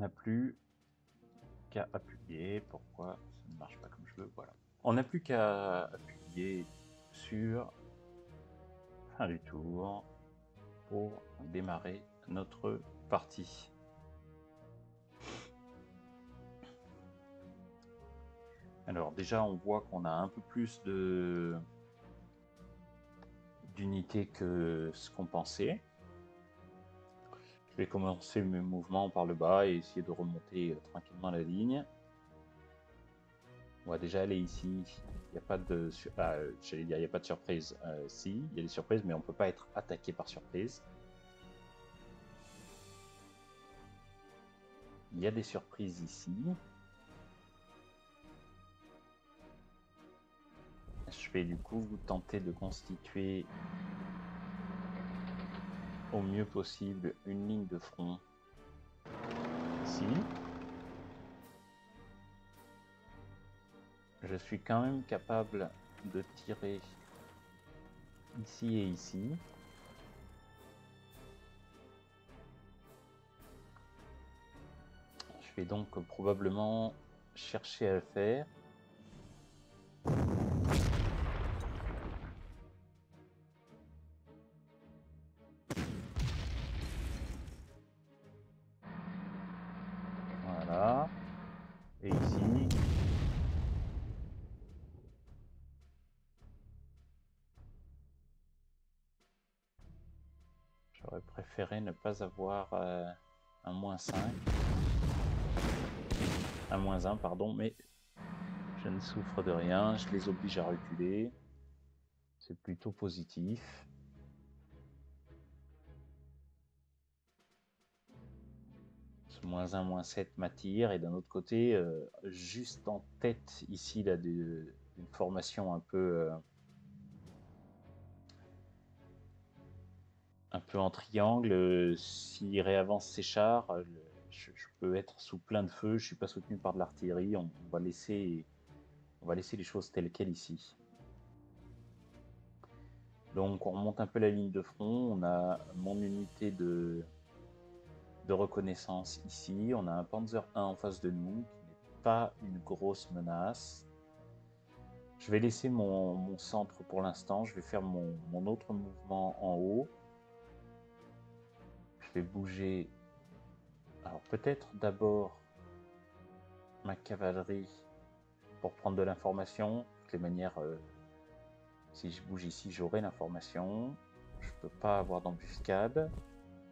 n'a plus qu'à appuyer. Pourquoi ça ne marche pas comme je veux? Voilà. On n'a plus qu'à appuyer sur fin du tour pour démarrer notre partie. Alors déjà on voit qu'on a un peu plus d'unités que ce qu'on pensait. Je vais commencer mes mouvements par le bas et essayer de remonter tranquillement la ligne. On va déjà aller ici. Il n'y a pas de, j'allais dire, il n'y a pas de surprise. Si, il y a des surprises, mais on ne peut pas être attaqué par surprise. Il y a des surprises ici. Je vais du coup tenter de constituer au mieux possible une ligne de front ici. Je suis quand même capable de tirer ici et ici. Je vais donc probablement chercher à le faire. Voilà. Et ici. J'aurais préféré ne pas avoir un -5. Un -1, pardon, mais je ne souffre de rien. Je les oblige à reculer. C'est plutôt positif. Ce -1, -7 m'attire. Et d'un autre côté, juste en tête ici là, d'une formation un peu en triangle, s'il réavance ses chars, je peux être sous plein de feu. Je suis pas soutenu par de l'artillerie. On va laisser les choses telles quelles ici. Donc on remonte un peu la ligne de front. On a mon unité de reconnaissance ici. On a un Panzer 1 en face de nous, qui n'est pas une grosse menace. Je vais laisser mon centre pour l'instant. Je vais faire mon autre mouvement en haut. Je vais bouger. Alors peut-être d'abord ma cavalerie pour prendre de l'information. De toutes les manières, si je bouge ici, j'aurai l'information. Je ne peux pas avoir d'embuscade.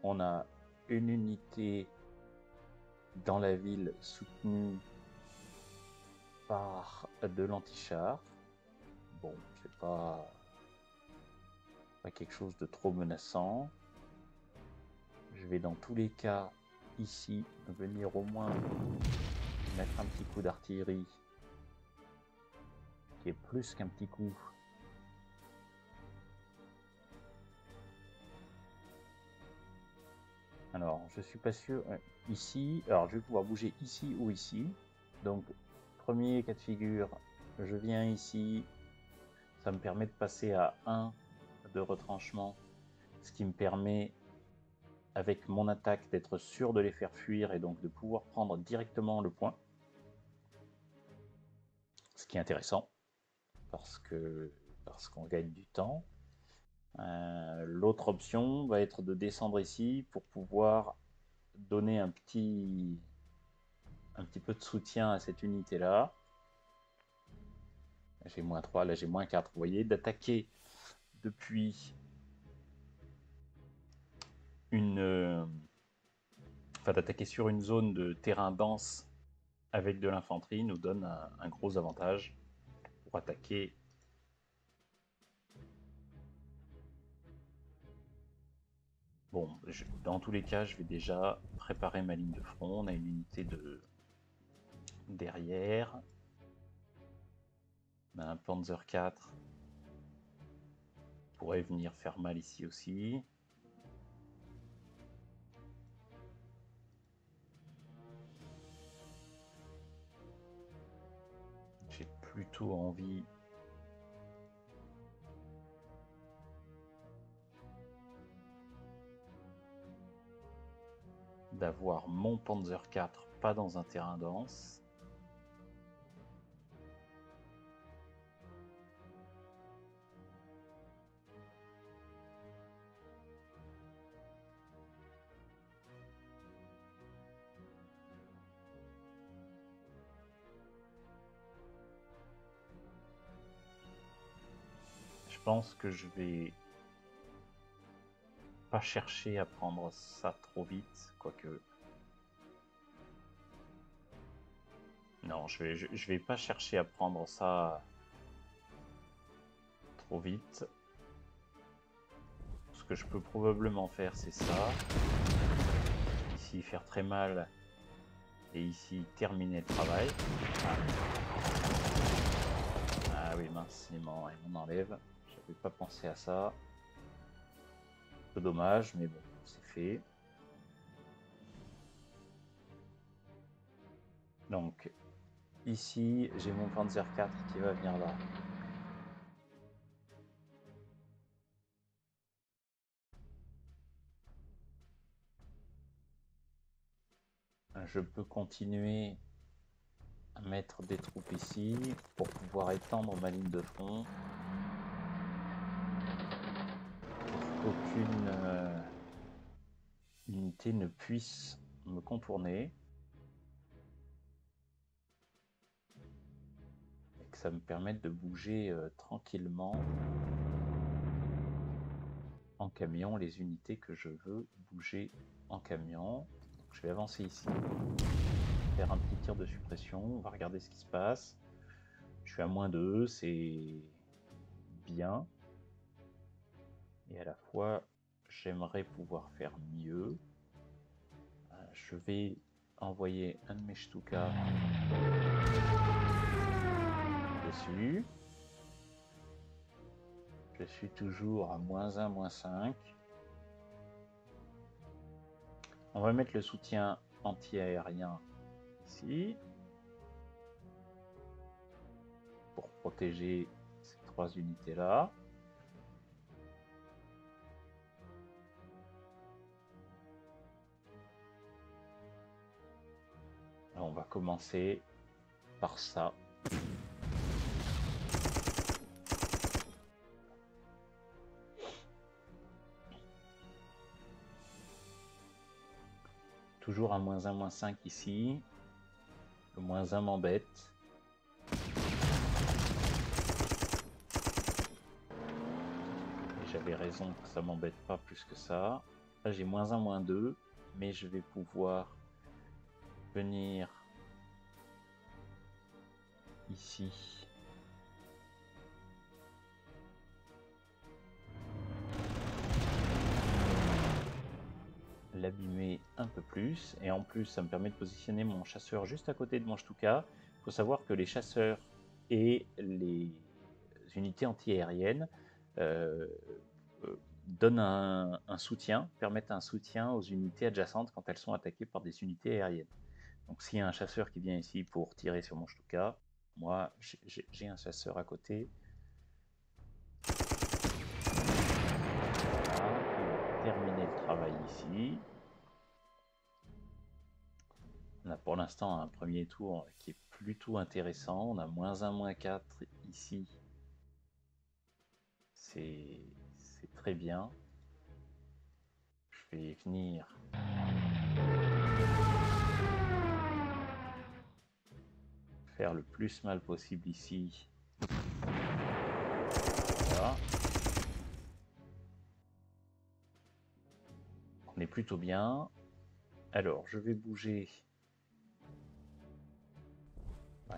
On a une unité dans la ville soutenue par de l'antichar. Bon, c'est pas quelque chose de trop menaçant. Je vais dans tous les cas ici venir au moins mettre un petit coup d'artillerie qui est plus qu'un petit coup. Alors, je suis pas sûr. Ici, alors je vais pouvoir bouger ici ou ici. Donc, premier cas de figure, je viens ici. Ça me permet de passer à 1 de retranchement, ce qui me permet, avec mon attaque, d'être sûr de les faire fuir et donc de pouvoir prendre directement le point. Ce qui est intéressant, parce qu'on gagne du temps. L'autre option va être de descendre ici pour pouvoir donner un petit peu de soutien à cette unité-là. J'ai -3, là j'ai -4. Vous voyez, d'attaquer depuis d'attaquer sur une zone de terrain dense avec de l'infanterie nous donne un gros avantage pour attaquer. Bon, dans tous les cas, je vais déjà préparer ma ligne de front. On a une unité derrière. On a un Panzer 4 qui pourrait venir faire mal ici aussi. J'ai plutôt envie d'avoir mon Panzer IV pas dans un terrain dense. Je pense que je vais pas chercher à prendre ça trop vite, quoique. Non, je vais pas chercher à prendre ça trop vite. Ce que je peux probablement faire, c'est ça. Ici, faire très mal. Et ici, terminer le travail. Ah oui, mince, il m'en enlève. J'avais pas pensé à ça. Un peu dommage, mais bon, c'est fait. Donc, ici, j'ai mon Panzer IV qui va venir là. Je peux continuer à mettre des troupes ici pour pouvoir étendre ma ligne de front. Pour qu'aucune unité ne puisse me contourner. Et que ça me permette de bouger tranquillement en camion les unités que je veux bouger en camion. Donc, je vais avancer ici, faire un petit tir de suppression, on va regarder ce qui se passe. Je suis à -2, c'est bien. Et à la fois, j'aimerais pouvoir faire mieux. Je vais envoyer un de mes Stuka dessus. Je suis toujours à -1, -5. On va mettre le soutien anti-aérien ici pour protéger ces 3 unités là. On va commencer par ça. Toujours à -1, -5 ici. Le -1 m'embête. J'avais raison que ça m'embête pas plus que ça. Là j'ai -1, -2, mais je vais pouvoir venir ici. L'abîmer un peu plus, et en plus ça me permet de positionner mon chasseur juste à côté de mon Stuka. Il faut savoir que les chasseurs et les unités anti-aériennes donnent un soutien, permettent un soutien aux unités adjacentes quand elles sont attaquées par des unités aériennes. Donc s'il y a un chasseur qui vient ici pour tirer sur mon Stuka, moi j'ai un chasseur à côté. Voilà, on va terminer le travail ici. On a pour l'instant un premier tour qui est plutôt intéressant. On a -1, -4 ici. C'est très bien. Je vais venir faire le plus mal possible ici. Voilà. On est plutôt bien. Alors, je vais bouger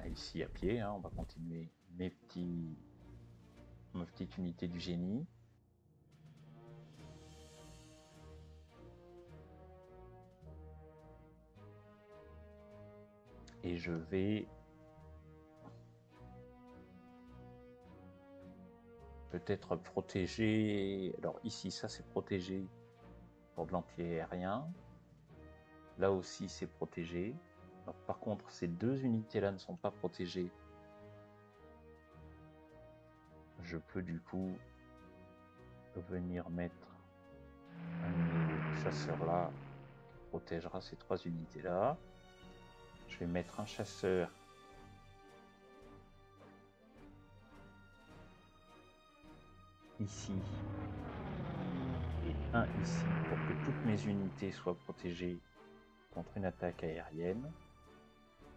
ici à pied. Hein. On va continuer ma petite unité du génie. Et je vais peut-être protéger. Alors ici, ça c'est protégé pour de l'anti-aérien. Là aussi, c'est protégé. Alors, par contre, ces 2 unités-là ne sont pas protégées. Je peux du coup venir mettre un chasseur là protégera ces 3 unités-là. Je vais mettre un chasseur ici et un ici pour que toutes mes unités soient protégées contre une attaque aérienne.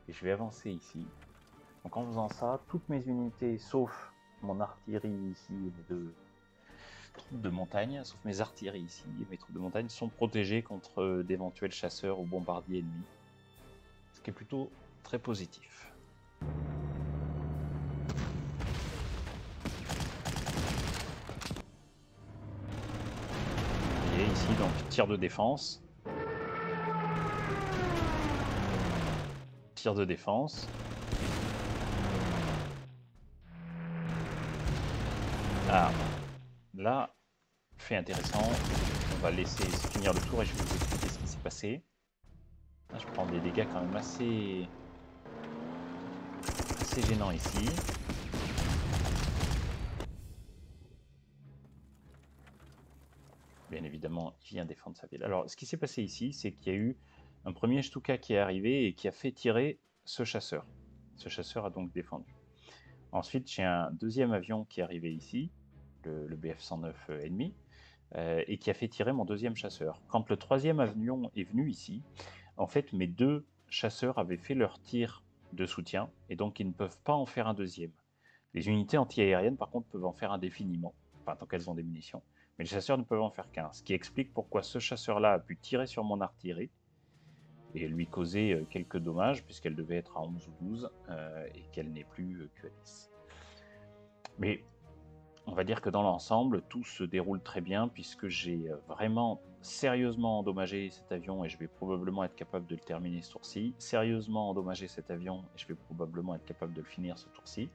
Et je vais avancer ici. Donc en faisant ça, toutes mes unités, sauf mon artillerie ici et mes 2 troupes de montagne, sauf mes artilleries ici et mes troupes de montagne, sont protégées contre d'éventuels chasseurs ou bombardiers ennemis. Ce qui est plutôt très positif. Et ici, donc, tir de défense. Tir de défense. Ah, là, fait intéressant. On va laisser finir le tour et je vais vous expliquer ce qui s'est passé. Là, je prends des dégâts quand même assez gênants ici. Bien évidemment, il vient défendre sa ville. Alors, ce qui s'est passé ici, c'est qu'il y a eu un premier Stuka qui est arrivé et qui a fait tirer ce chasseur. Ce chasseur a donc défendu. Ensuite, j'ai un deuxième avion qui est arrivé ici, le BF-109 ennemi, et qui a fait tirer mon deuxième chasseur. Quand le troisième avion est venu ici, en fait, mes 2 chasseurs avaient fait leur tir de soutien, et donc ils ne peuvent pas en faire un deuxième. Les unités anti-aériennes, par contre, peuvent en faire indéfiniment, enfin, tant qu'elles ont des munitions. Mais les chasseurs ne peuvent en faire qu'un, ce qui explique pourquoi ce chasseur-là a pu tirer sur mon artillerie et lui causer quelques dommages, puisqu'elle devait être à 11 ou 12, et qu'elle n'est plus que à 10. Mais on va dire que dans l'ensemble, tout se déroule très bien, puisque j'ai vraiment sérieusement endommagé cet avion, et je vais probablement être capable de le terminer ce tour-ci. Sérieusement endommagé cet avion, et je vais probablement être capable de le finir ce tour-ci.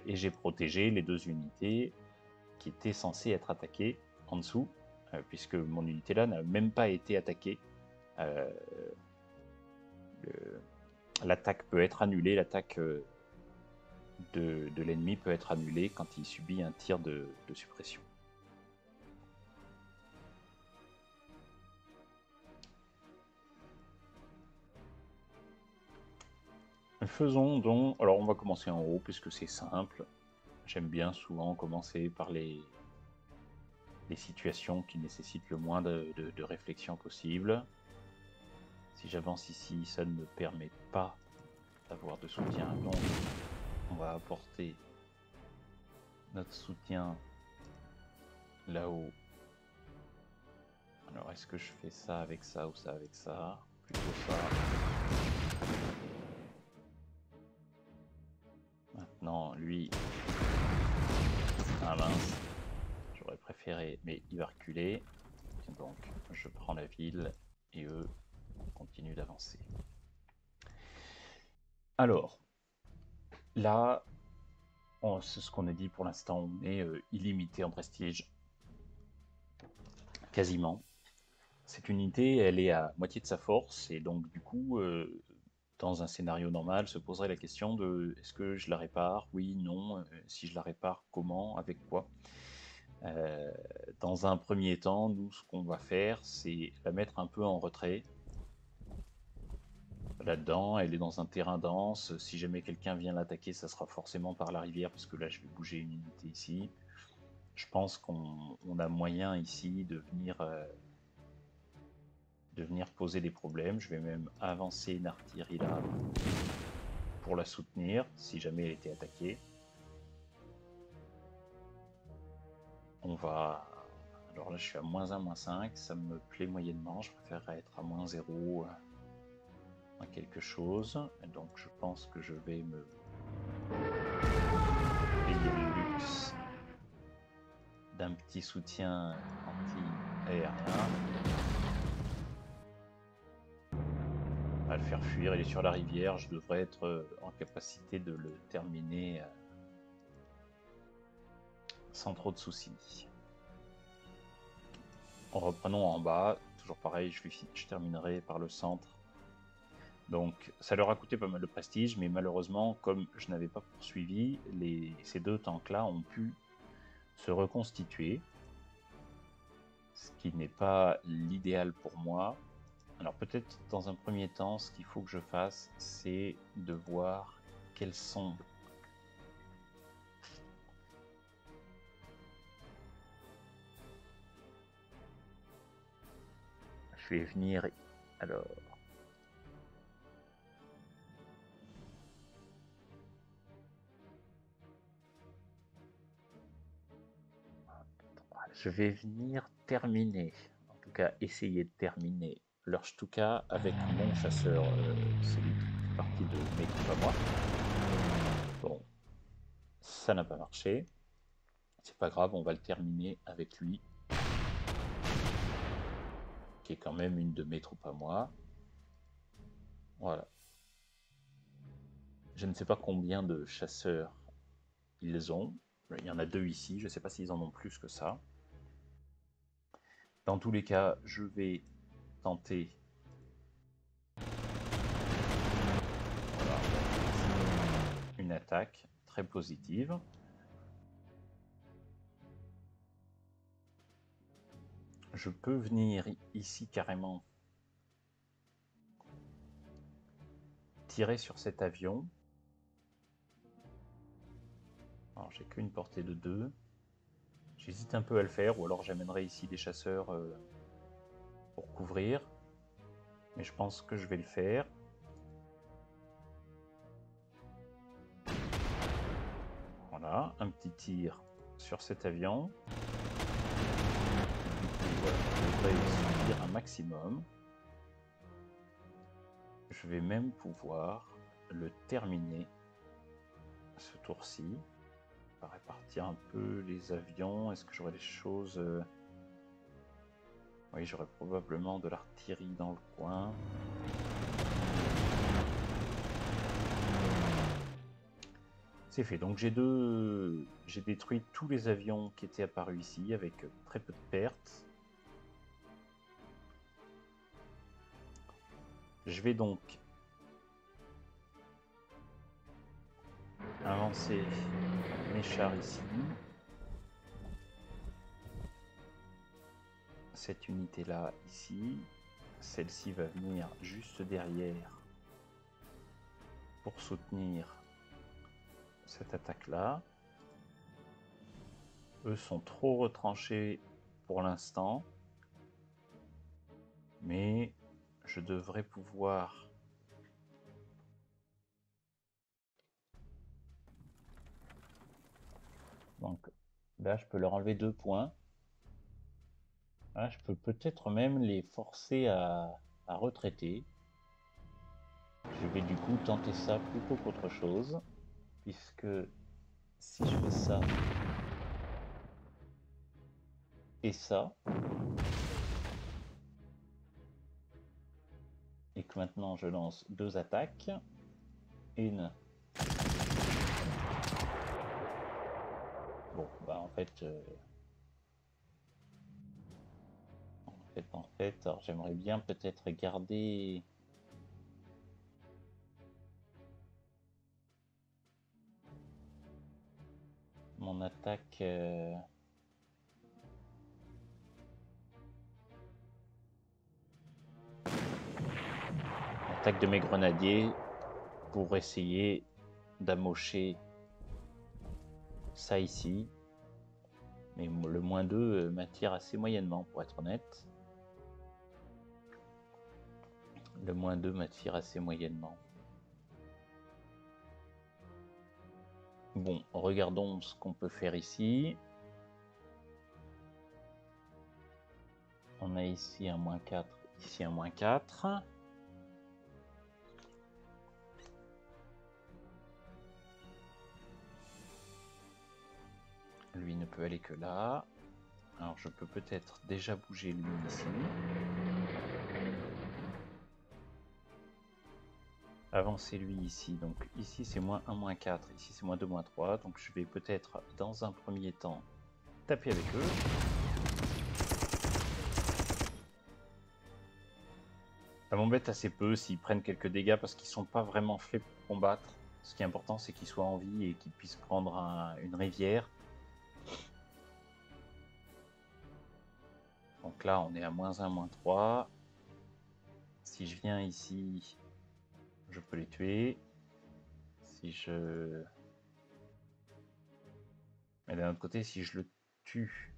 Et j'ai protégé les 2 unités qui étaient censées être attaquées en dessous, puisque mon unité là n'a même pas été attaquée. L'attaque peut être annulée, l'attaque de l'ennemi peut être annulée quand il subit un tir de suppression. Faisons donc, alors on va commencer en haut puisque c'est simple. J'aime bien souvent commencer par les situations qui nécessitent le moins de réflexion possible. Si j'avance ici, ça ne me permet pas d'avoir de soutien, donc on va apporter notre soutien là-haut. Alors est-ce que je fais ça avec ça ou ça avec ça? Plutôt ça. Maintenant, lui... Ah mince, j'aurais préféré, mais il va reculer. Donc je prends la ville et eux continuent d'avancer. Alors, là, c'est ce qu'on a dit pour l'instant, on est illimité en prestige. Quasiment. Cette unité, elle est à moitié de sa force, et donc du coup, dans un scénario normal, se poserait la question de est-ce que je la répare? Oui, non. Si je la répare, comment? Avec quoi? Dans un premier temps, nous, ce qu'on va faire, c'est la mettre un peu en retrait. Là-dedans, elle est dans un terrain dense. Si jamais quelqu'un vient l'attaquer, ça sera forcément par la rivière, parce que là, je vais bouger une unité ici. Je pense qu'on a moyen ici de venir poser des problèmes. Je vais même avancer une artillerie là pour la soutenir, si jamais elle était attaquée. On va... Alors là, je suis à -1, -5, ça me plaît moyennement. Je préférerais être à -0, à quelque chose. Et donc, je pense que je vais me payer le luxe d'un petit soutien anti-aérien. On va le faire fuir, il est sur la rivière, je devrais être en capacité de le terminer sans trop de soucis. Reprenons en bas, toujours pareil, je terminerai par le centre. Donc ça leur a coûté pas mal de prestige, mais malheureusement, comme je n'avais pas poursuivi, ces 2 tanks-là ont pu se reconstituer, ce qui n'est pas l'idéal pour moi. Alors peut-être dans un premier temps, ce qu'il faut que je fasse, c'est de voir quels sont je vais venir. Alors. Je vais venir terminer, en tout cas essayer de terminer leur Stuka avec mon chasseur, celui qui fait partie de mes troupes à moi. Bon, ça n'a pas marché. C'est pas grave, on va le terminer avec lui, qui est quand même une de mes troupes à moi. Voilà. Je ne sais pas combien de chasseurs ils ont. Il y en a 2 ici, je ne sais pas s'ils en ont plus que ça. Dans tous les cas, je vais tenter. Voilà. Une attaque très positive. Je peux venir ici carrément tirer sur cet avion. Alors j'ai qu'une portée de 2. J'hésite un peu à le faire, ou alors j'amènerai ici des chasseurs pour couvrir. Mais je pense que je vais le faire. Voilà, un petit tir sur cet avion. Voilà, je devrais subir un maximum. Je vais même pouvoir le terminer ce tour-ci. On va répartir un peu les avions. Est-ce que j'aurai des choses... Oui, j'aurai probablement de l'artillerie dans le coin. C'est fait. Donc j'ai détruit tous les avions qui étaient apparus ici avec très peu de pertes. Je vais donc avancer mes chars ici. Cette unité là ici. Celle-ci va venir juste derrière pour soutenir cette attaque là. Eux sont trop retranchés pour l'instant. Mais je devrais pouvoir... Donc là, je peux leur enlever 2 points. Là, je peux peut-être même les forcer à retraiter. Je vais du coup tenter ça plutôt qu'autre chose. Puisque si je fais ça et ça, et que maintenant je lance 2 attaques, une... Bon, bah en fait, alors j'aimerais bien peut-être garder mon attaque. Attaque de mes grenadiers pour essayer d'amocher ça ici. Mais le moins 2 m'attire assez moyennement, pour être honnête. Le moins 2 m'attire assez moyennement. Bon, regardons ce qu'on peut faire ici. On a ici un -4, ici un -4. Lui ne peut aller que là. Alors je peux peut-être déjà bouger lui ici. Avancer lui ici. Donc ici c'est -1, -4. Ici c'est -2, -3. Donc je vais peut-être dans un premier temps taper avec eux. Ça m'embête assez peu s'ils prennent quelques dégâts parce qu'ils sont pas vraiment faits pour combattre. Ce qui est important c'est qu'ils soient en vie et qu'ils puissent prendre une rivière. Donc là on est à -1, -3. Si je viens ici, je peux les tuer. Si je... Mais d'un autre côté, si je le tue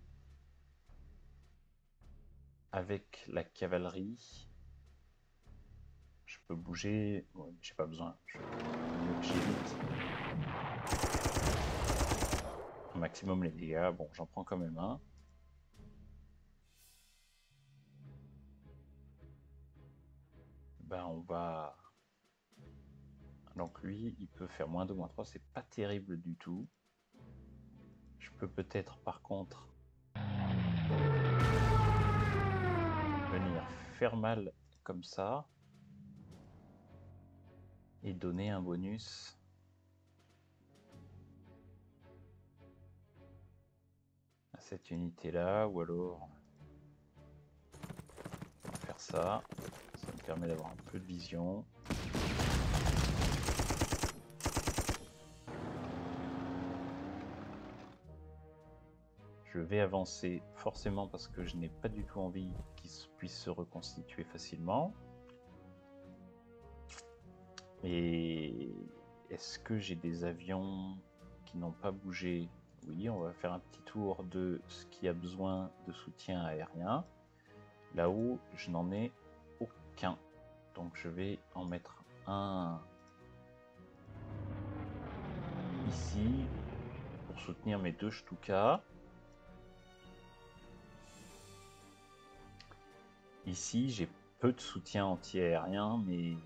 avec la cavalerie, je peux bouger. Ouais, j'ai pas besoin. J'évite au maximum les dégâts. Bon, j'en prends quand même un. Ben, on va... Donc lui, il peut faire -2, -3. C'est pas terrible du tout. Je peux peut-être, par contre, venir faire mal comme ça et donner un bonus à cette unité là, ou alors faire ça. Ça me permet d'avoir un peu de vision. Je vais avancer forcément parce que je n'ai pas du tout envie qu'il puisse se reconstituer facilement. Et est-ce que j'ai des avions qui n'ont pas bougé? Oui, on va faire un petit tour de ce qui a besoin de soutien aérien. Là-haut, je n'en ai aucun. Donc je vais en mettre un ici pour soutenir mes 2 Stuka. Ici, j'ai peu de soutien anti-aérien, mais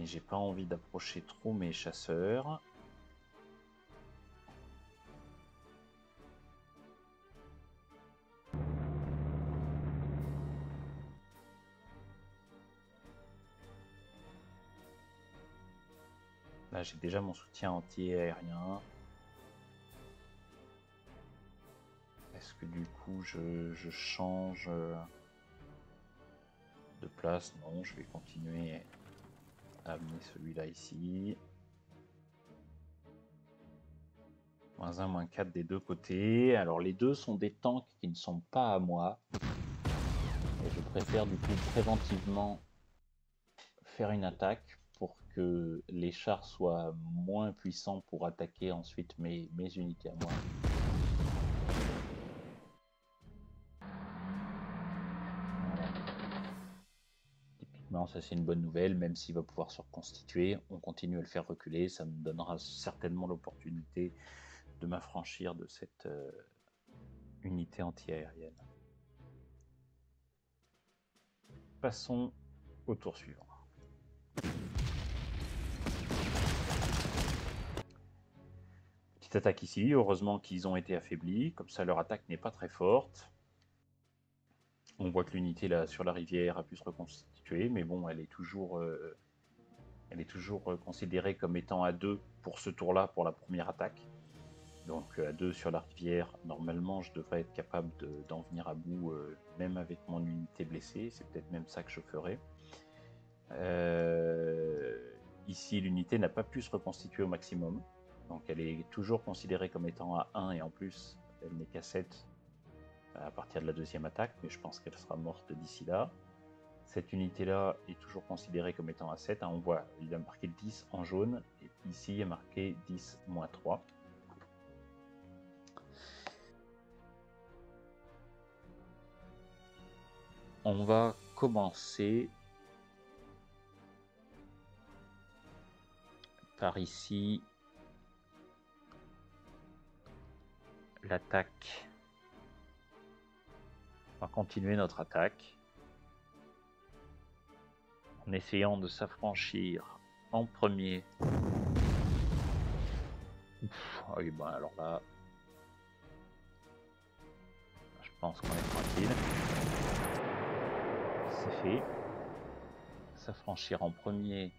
j'ai pas envie d'approcher trop mes chasseurs. Là, j'ai déjà mon soutien anti-aérien. Est-ce que du coup, je change de place? Non, je vais continuer à amener celui-là ici. -1, -4 des deux côtés. Alors les deux sont des tanks qui ne sont pas à moi. Et je préfère du coup préventivement faire une attaque pour que les chars soient moins puissants pour attaquer ensuite mes unités à moi. Typiquement, ça c'est une bonne nouvelle, même s'il va pouvoir se reconstituer, on continue à le faire reculer, ça me donnera certainement l'opportunité de m'affranchir de cette unité anti-aérienne. Passons au tour suivant. Petite attaque ici, heureusement qu'ils ont été affaiblis, comme ça leur attaque n'est pas très forte. On voit que l'unité là sur la rivière a pu se reconstituer, mais bon, elle est toujours considérée comme étant à 2 pour ce tour-là, pour la première attaque. Donc à 2 sur la rivière, normalement je devrais être capable d'en venir à bout, même avec mon unité blessée. C'est peut-être même ça que je ferai. Ici, l'unité n'a pas pu se reconstituer au maximum. Donc elle est toujours considérée comme étant à 1 et en plus, elle n'est qu'à 7 à partir de la deuxième attaque, mais je pense qu'elle sera morte d'ici là. Cette unité-là est toujours considérée comme étant à 7. Hein, on voit, il a marqué 10 en jaune, et ici il y a marqué 10-3. On va commencer par ici l'attaque. On va continuer notre attaque en essayant de s'affranchir en premier. Oui, bon, alors là, je pense qu'on est tranquille. C'est fait. S'affranchir en premier.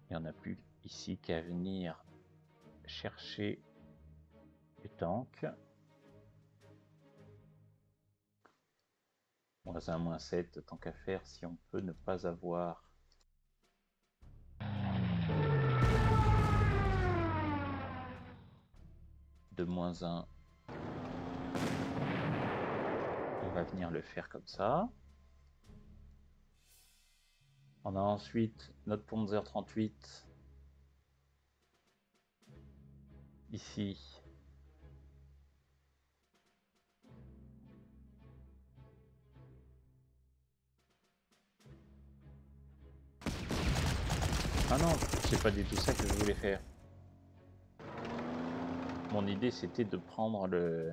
Il n'y en a plus ici qu'à venir chercher les tanks. -1, -7, tant qu'à faire, si on peut ne pas avoir de -1 On va venir le faire comme ça. On a ensuite notre Panzer 38 ici. Ah non, c'est pas du tout ça que je voulais faire. Mon idée c'était de prendre le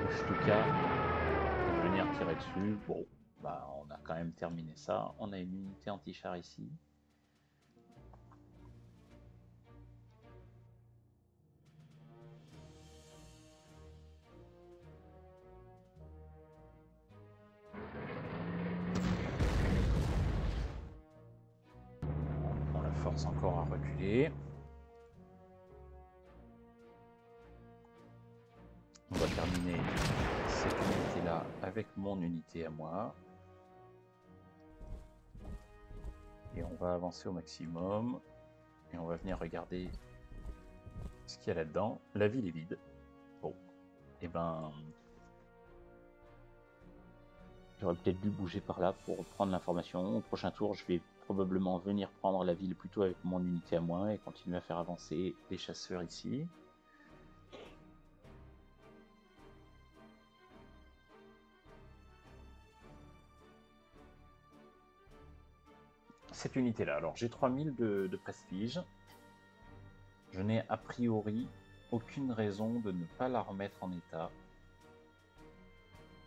Stuka et de venir tirer dessus. Bon, bah on a quand même terminé ça. On a une unité anti-char ici. On la force encore à reculer. On va terminer cette unité-là avec mon unité à moi. Et on va avancer au maximum. Et on va venir regarder ce qu'il y a là-dedans. La ville est vide. Bon, et ben... J'aurais peut-être dû bouger par là pour prendre l'information. Au prochain tour, je vais probablement venir prendre la ville plutôt avec mon unité à moi et continuer à faire avancer les chasseurs ici. Cette unité-là, alors j'ai 3000 de prestige. Je n'ai a priori aucune raison de ne pas la remettre en état.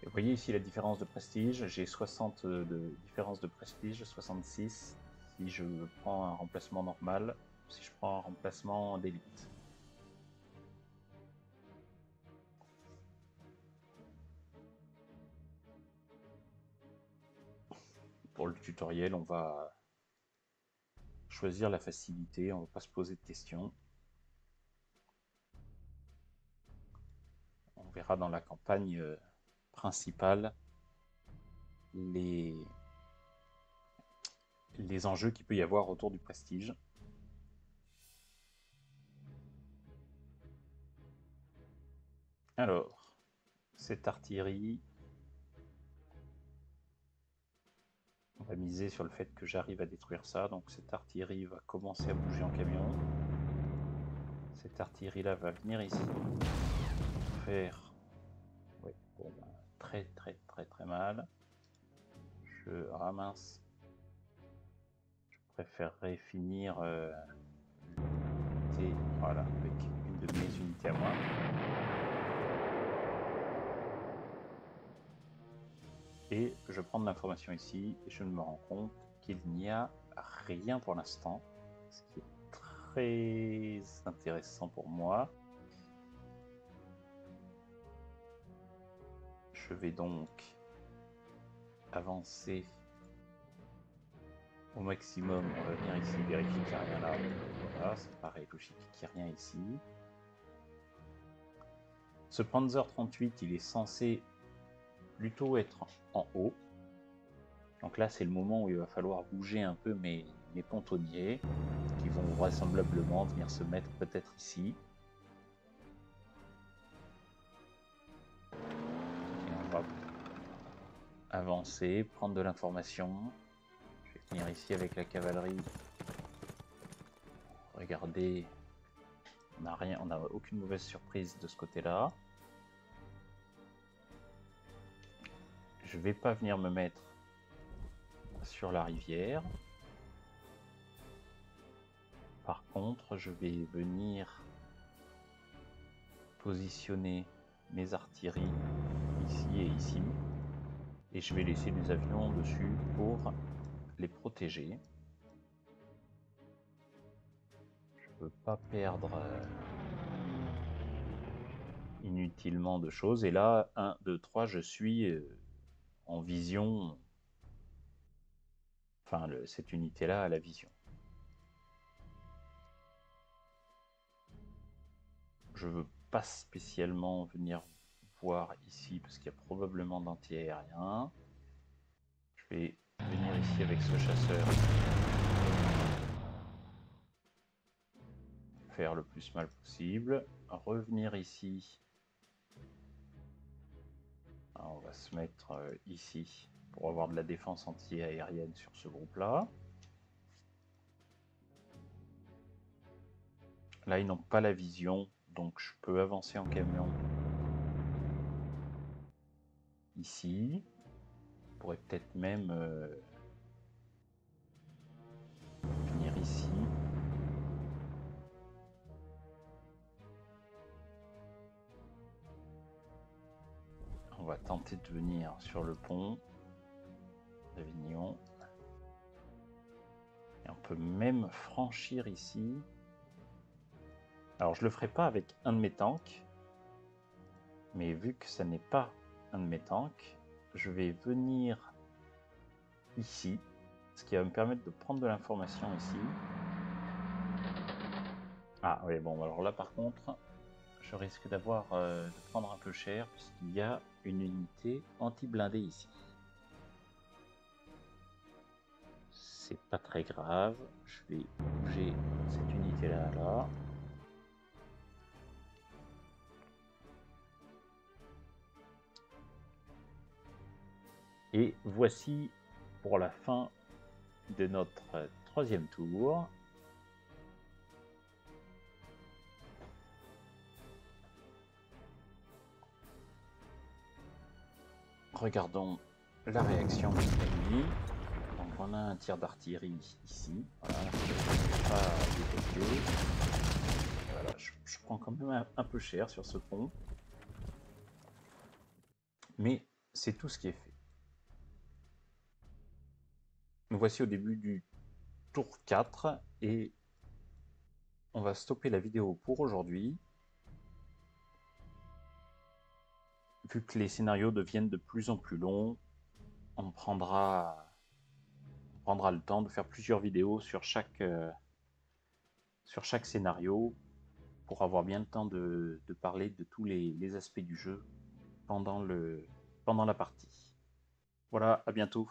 Et vous voyez ici la différence de prestige, j'ai 60 de différence de prestige, 66 si je prends un remplacement normal, si je prends un remplacement d'élite. Pour le tutoriel, on va choisir la facilité, on ne va pas se poser de questions. On verra dans la campagne principale les enjeux qu'il peut y avoir autour du prestige. Alors, cette artillerie, on va miser sur le fait que j'arrive à détruire ça, donc cette artillerie va commencer à bouger en camion. Cette artillerie-là va venir ici, faire ouais, bon, très mal. Je ramasse. Je préférerais finir voilà, avec une de mes unités à moi. Et je prends de l'information ici et je me rends compte qu'il n'y a rien pour l'instant, ce qui est très intéressant pour moi. Je vais donc avancer au maximum. On va venir ici vérifier qu'il n'y a rien là. Voilà, ça paraît logique qu'il n'y a rien ici. Ce Panzer 38, il est censé plutôt être en haut. Donc là, c'est le moment où il va falloir bouger un peu mes pontonniers, qui vont vraisemblablement venir se mettre peut-être ici. Et on va avancer, prendre de l'information. Je vais venir ici avec la cavalerie. Regardez, on n'a aucune mauvaise surprise de ce côté-là. Je vais pas venir me mettre sur la rivière. Par contre, je vais venir positionner mes artilleries ici et ici. Et je vais laisser des avions dessus pour les protéger. Je ne veux pas perdre inutilement de choses. Et là, 1, 2, 3, je suis en vision. Enfin, cette unité-là a la vision. Je veux pas spécialement venir voir ici parce qu'il y a probablement d'anti-aérien. Je vais venir ici avec ce chasseur. Faire le plus mal possible. Revenir ici Alors, on va se mettre ici pour avoir de la défense anti-aérienne sur ce groupe-là. Là, ils n'ont pas la vision, donc je peux avancer en camion ici. Je pourrais peut-être même venir ici. On va tenter de venir sur le pont d'Avignon. Et on peut même franchir ici. Alors je le ferai pas avec un de mes tanks, mais vu que ça n'est pas un de mes tanks, je vais venir ici, ce qui va me permettre de prendre de l'information ici. Ah oui, bon, alors là par contre, je risque de prendre un peu cher, puisqu'il y a une unité anti-blindée ici. C'est pas très grave, je vais bouger cette unité là. Et voici pour la fin de notre troisième tour. Regardons la réaction de l'ennemi. Donc on a un tir d'artillerie ici. Voilà, pas détecté. Voilà, je prends quand même un peu cher sur ce pont. Mais c'est tout ce qui est fait. Nous voici au début du tour 4 et on va stopper la vidéo pour aujourd'hui. Vu que les scénarios deviennent de plus en plus longs, on prendra le temps de faire plusieurs vidéos sur chaque scénario pour avoir bien le temps de parler de tous les aspects du jeu pendant la partie. Voilà, à bientôt.